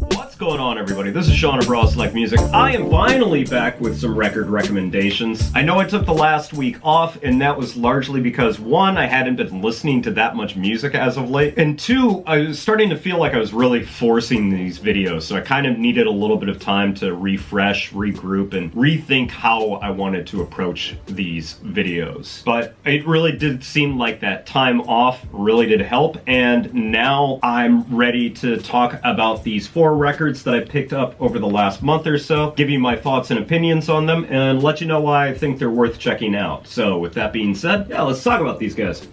What's going on, everybody? This is Sean of Raw Select Music. I am finally back with some record recommendations. I know I took the last week off, and that was largely because, one, I hadn't been listening to that much music as of late, and two, I was starting to feel like I was really forcing these videos, so I kind of needed a little bit of time to refresh, regroup, and rethink how I wanted to approach these videos. But it really did seem like that time off really did help, and now I'm ready to talk about these 4 records that I picked up over the last month or so, give you my thoughts and opinions on them, and let you know why I think they're worth checking out. So with that being said, yeah, let's talk about these guys.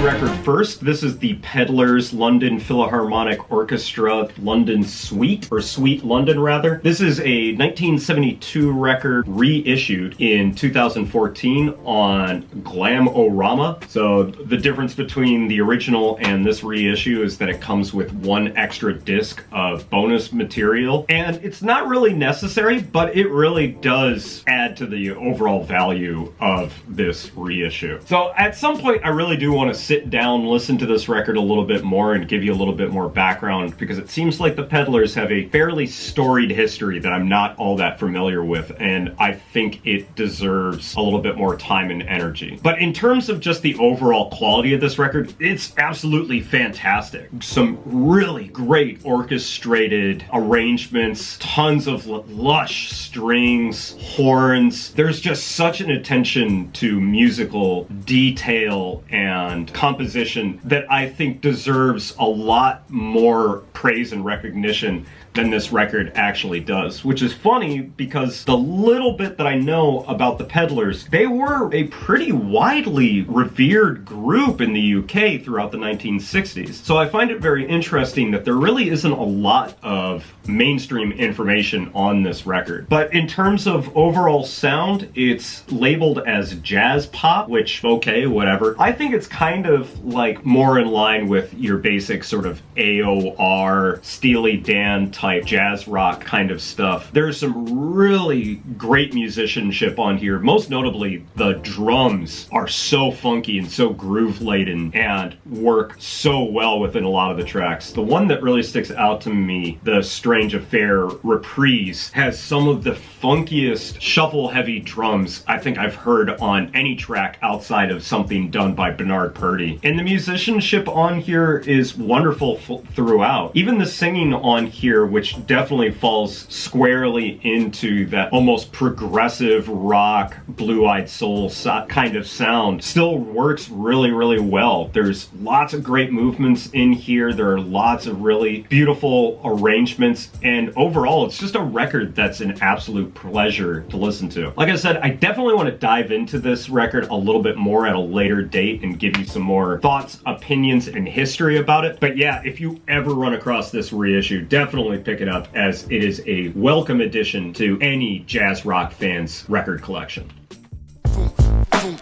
Record first. This is the Peddlers London Philharmonic Orchestra London Suite, or Suite London rather. This is a 1972 record reissued in 2014 on Glam-O-Rama. So the difference between the original and this reissue is that it comes with 1 extra disc of bonus material, and it's not really necessary, but it really does add to the overall value of this reissue. So at some point I really do want to sit down, listen to this record a little bit more, and give you a little bit more background, because it seems like the Peddlers have a fairly storied history that I'm not all that familiar with, and I think it deserves a little bit more time and energy. But in terms of just the overall quality of this record, it's absolutely fantastic. Some really great orchestrated arrangements, tons of lush strings, horns. There's just such an attention to musical detail and composition that I think deserves a lot more praise and recognition than this record actually does, which is funny because the little bit that I know about the Peddlers, they were a pretty widely revered group in the UK throughout the 1960s. So I find it very interesting that there really isn't a lot of mainstream information on this record. But in terms of overall sound, it's labeled as jazz pop, which, okay, whatever. I think it's kind of like more in line with your basic sort of AOR, Steely Dan type jazz rock kind of stuff. There's some really great musicianship on here. Most notably, the drums are so funky and so groove laden and work so well within a lot of the tracks. The one that really sticks out to me, the Strange Affair Reprise, has some of the funkiest shuffle heavy drums I think I've heard on any track outside of something done by Bernard Purdie. And the musicianship on here is wonderful throughout. Even the singing on here, which definitely falls squarely into that almost progressive rock, blue-eyed soul kind of sound, still works really, really well. There's lots of great movements in here. There are lots of really beautiful arrangements, and overall, it's just a record that's an absolute pleasure to listen to. Like I said, I definitely want to dive into this record a little bit more at a later date and give you some more thoughts, opinions, and history about it. But yeah, if you ever run across this reissue, definitely pick it up, as it is a welcome addition to any jazz rock fan's record collection.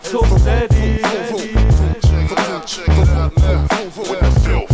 Suff Daddy. Check it out now. With the filth,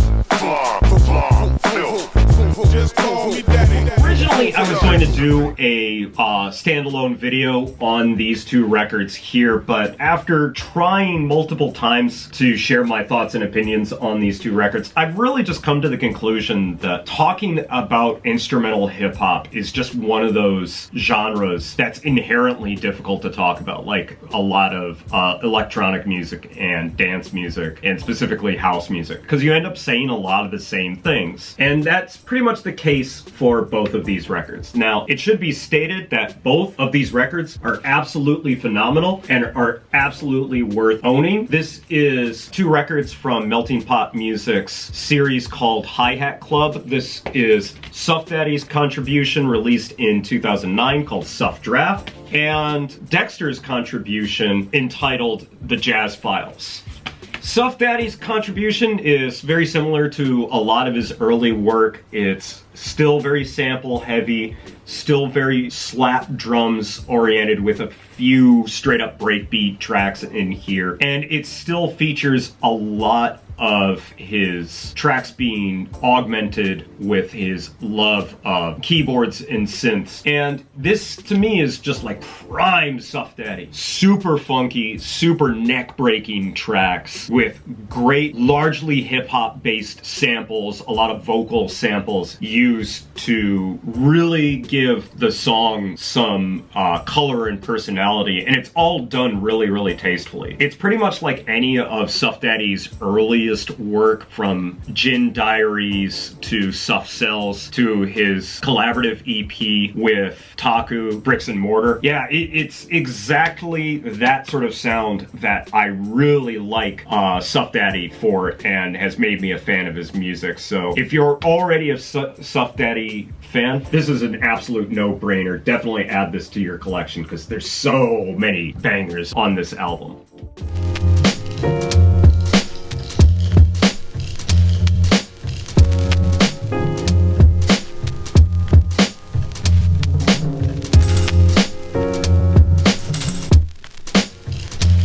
just call me daddy. Originally, I was going to do a standalone video on these 2 records here, but after trying multiple times to share my thoughts and opinions on these 2 records, I've really just come to the conclusion that talking about instrumental hip-hop is just one of those genres that's inherently difficult to talk about, like a lot of electronic music and dance music, and specifically house music, because you end up saying a lot of the same things. And that's pretty much the case for both of these records. Now, it should be stated that both of these records are absolutely phenomenal and are absolutely worth owning. This is 2 records from Melting Pot Music's series called Hi-Hat Club. This is Suff Daddy's contribution, released in 2009, called Suff Draft, and Dexter's contribution entitled The Jazz Files. Suff Daddy's contribution is very similar to a lot of his early work. It's still very sample heavy, still very slap drums oriented with a few straight up breakbeat tracks in here. And it still features a lot of his tracks being augmented with his love of keyboards and synths. And this to me is just like prime Suff Daddy. Super funky, super neck-breaking tracks with great, largely hip-hop based samples, a lot of vocal samples used to really give the song some color and personality. And it's all done really, really tastefully. It's pretty much like any of Suff Daddy's earliest work, from Gin Diaries to Suff Cells to his collaborative EP with Taku, Bricks and Mortar. Yeah, it's exactly that sort of sound that I really like Suff Daddy for, and has made me a fan of his music. So if you're already a Suff Daddy fan, this is an absolute no-brainer. Definitely add this to your collection because there's so many bangers on this album.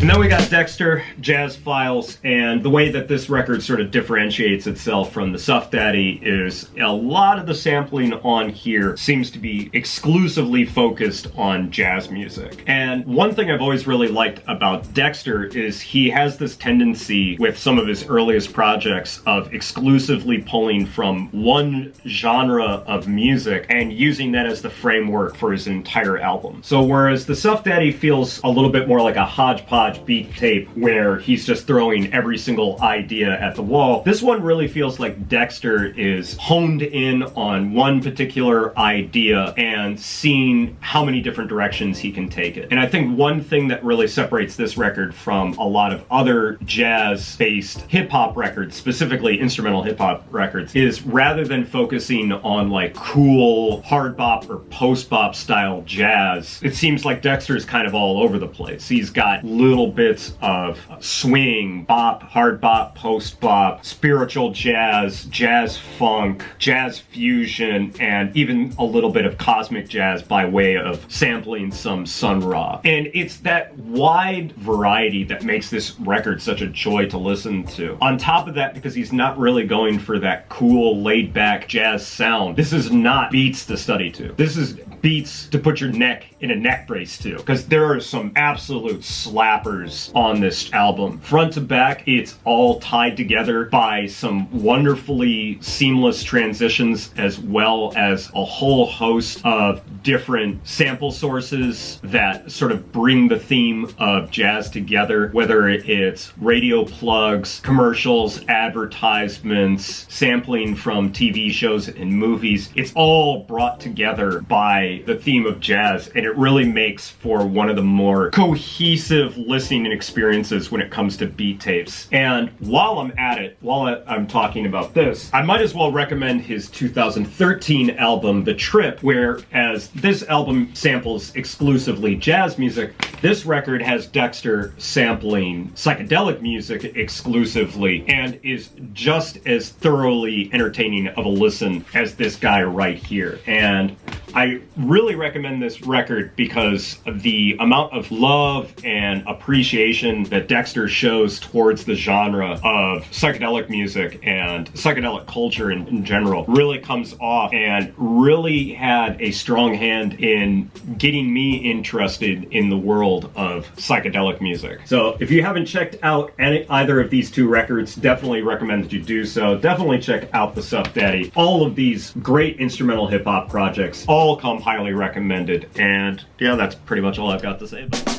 And then we got Dexter, Jazz Files, and the way that this record sort of differentiates itself from the Suff Daddy is a lot of the sampling on here seems to be exclusively focused on jazz music. And one thing I've always really liked about Dexter is he has this tendency with some of his earliest projects of exclusively pulling from one genre of music and using that as the framework for his entire album. So whereas the Suff Daddy feels a little bit more like a hodgepodge beat tape where he's just throwing every single idea at the wall, this one really feels like Dexter is honed in on one particular idea and seeing how many different directions he can take it. And I think one thing that really separates this record from a lot of other jazz-based hip-hop records, specifically instrumental hip-hop records, is rather than focusing on like cool hard bop or post bop style jazz, it seems like Dexter is kind of all over the place. He's got little bits of swing, bop, hard bop, post bop, spiritual jazz, jazz funk, jazz fusion, and even a little bit of cosmic jazz by way of sampling some Sun Ra. And it's that wide variety that makes this record such a joy to listen to. On top of that, because he's not really going for that cool, laid back jazz sound, this is not beats to study to. This is beats to put your neck in a neck brace to, because there are some absolute slappers on this album. Front to back, it's all tied together by some wonderfully seamless transitions, as well as a whole host of different sample sources that sort of bring the theme of jazz together, whether it's radio plugs, commercials, advertisements, sampling from TV shows and movies. It's all brought together by the theme of jazz, and it really makes for one of the more cohesive listening experiences when it comes to beat tapes. And while I'm at it, while I'm talking about this, I might as well recommend his 2013 album, The Trip, whereas this album samples exclusively jazz music, this record has Dexter sampling psychedelic music exclusively and is just as thoroughly entertaining of a listen as this guy right here. And I really recommend this record because of the amount of love and appreciation that Dexter shows towards the genre of psychedelic music and psychedelic culture in general really comes off, and really had a strong hand in getting me interested in the world of psychedelic music. So if you haven't checked out either of these two records, definitely recommend that you do so. Definitely check out the Suff Daddy. All of these great instrumental hip-hop projects all come highly recommended. And yeah, that's pretty much all I've got to say about it.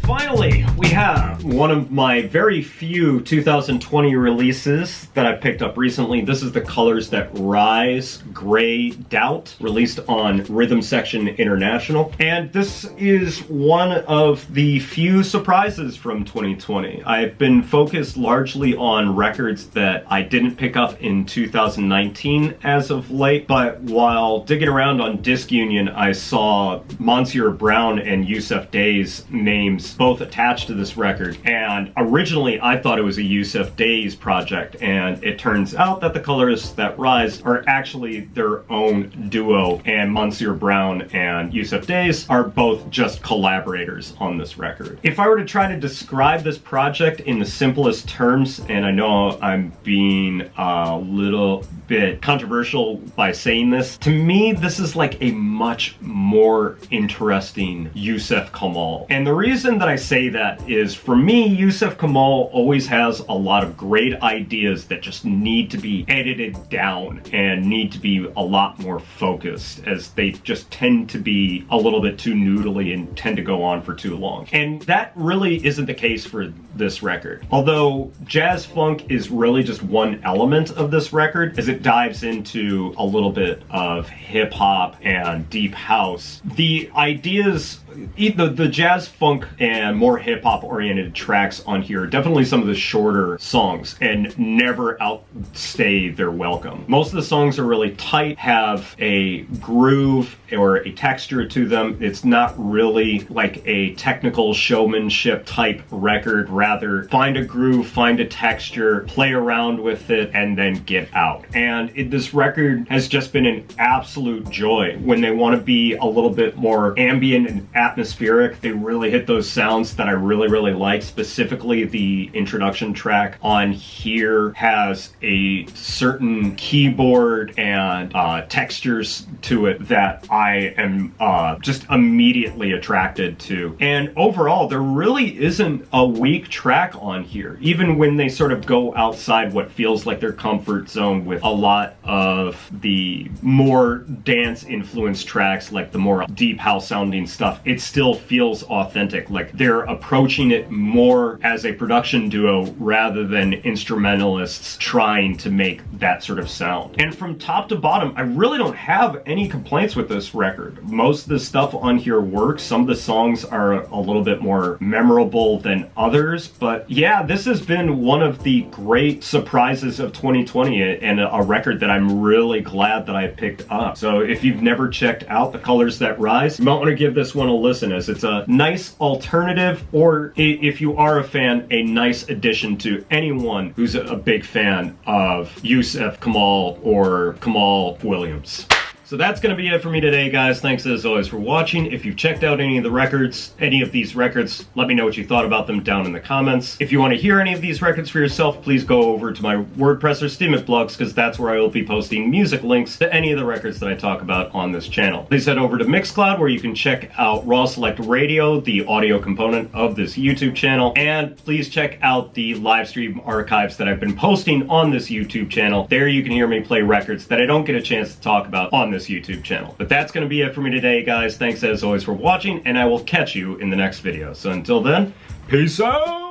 Finally, we have one of my very few 2020 releases that I picked up recently. This is The Colors That Rise, Gray Doubt, released on Rhythm Section International. And this is one of the few surprises from 2020. I've been focused largely on records that I didn't pick up in 2019 as of late, but while digging around on Disc Union, I saw Monsieur Brown and Suff Daddy's names both attached to this record, and originally I thought it was a Suff Daddy's project, and it turns out that The Colors That Rise are actually their own duo, and Monsieur Brown and Suff Daddy's are both just collaborators on this record. If I were to try to describe this project in the simplest terms, and I know I'm being a little bit controversial by saying this, to me this is like a much more interesting Yusuf Kamal. And the reason that I say that is, for me, Yusuf Kamal always has a lot of great ideas that just need to be edited down and need to be a lot more focused, as they just tend to be a little bit too noodly and tend to go on for too long. And that really isn't the case for this record. Although jazz funk is really just one element of this record, as it dives into a little bit of hip hop and deep house. The ideas, the jazz funk and more hip hop oriented tracks on here are definitely some of the shorter songs and never outstay their welcome. Most of the songs are really tight, have a groove or a texture to them. It's not really like a technical showmanship type record. Rather, find a groove, find a texture, play around with it, and then get out. And this record has just been an absolute joy. When they want to be a little bit more ambient and atmospheric, they really hit those sounds that I really like. Specifically, the introduction track on here has a certain keyboard and textures to it that I am just immediately attracted to. And overall, there really isn't a weak track on here, even when they sort of go outside what feels like their comfort zone with a lot of the more dance influenced tracks, like the more deep house sounding stuff. It still feels authentic, like they're approaching it more as a production duo rather than instrumentalists trying to make that sort of sound. And from top to bottom, I really don't have any complaints with this record. Most of the stuff on here works. Some of the songs are a little bit more memorable than others, but yeah, this has been one of the great surprises of 2020 and a record that I'm really glad that I picked up. So if you've never checked out The Colors That Rise, you might want to give this one a listen, as it's a nice alternative, or if you are a fan, a nice addition to anyone who's a big fan of Yusuf Kamal or Kamal Williams. So that's going to be it for me today, guys. Thanks as always for watching. If you've checked out any of these records, let me know what you thought about them down in the comments. If you want to hear any of these records for yourself, please go over to my WordPress or Steemit blogs, because that's where I will be posting music links to any of the records that I talk about on this channel. Please head over to Mixcloud, where you can check out Raw Select Radio, the audio component of this YouTube channel. And please check out the live stream archives that I've been posting on this YouTube channel. There you can hear me play records that I don't get a chance to talk about on this YouTube channel. But that's going to be it for me today, guys. Thanks as always for watching, and I will catch you in the next video. So until then, peace out!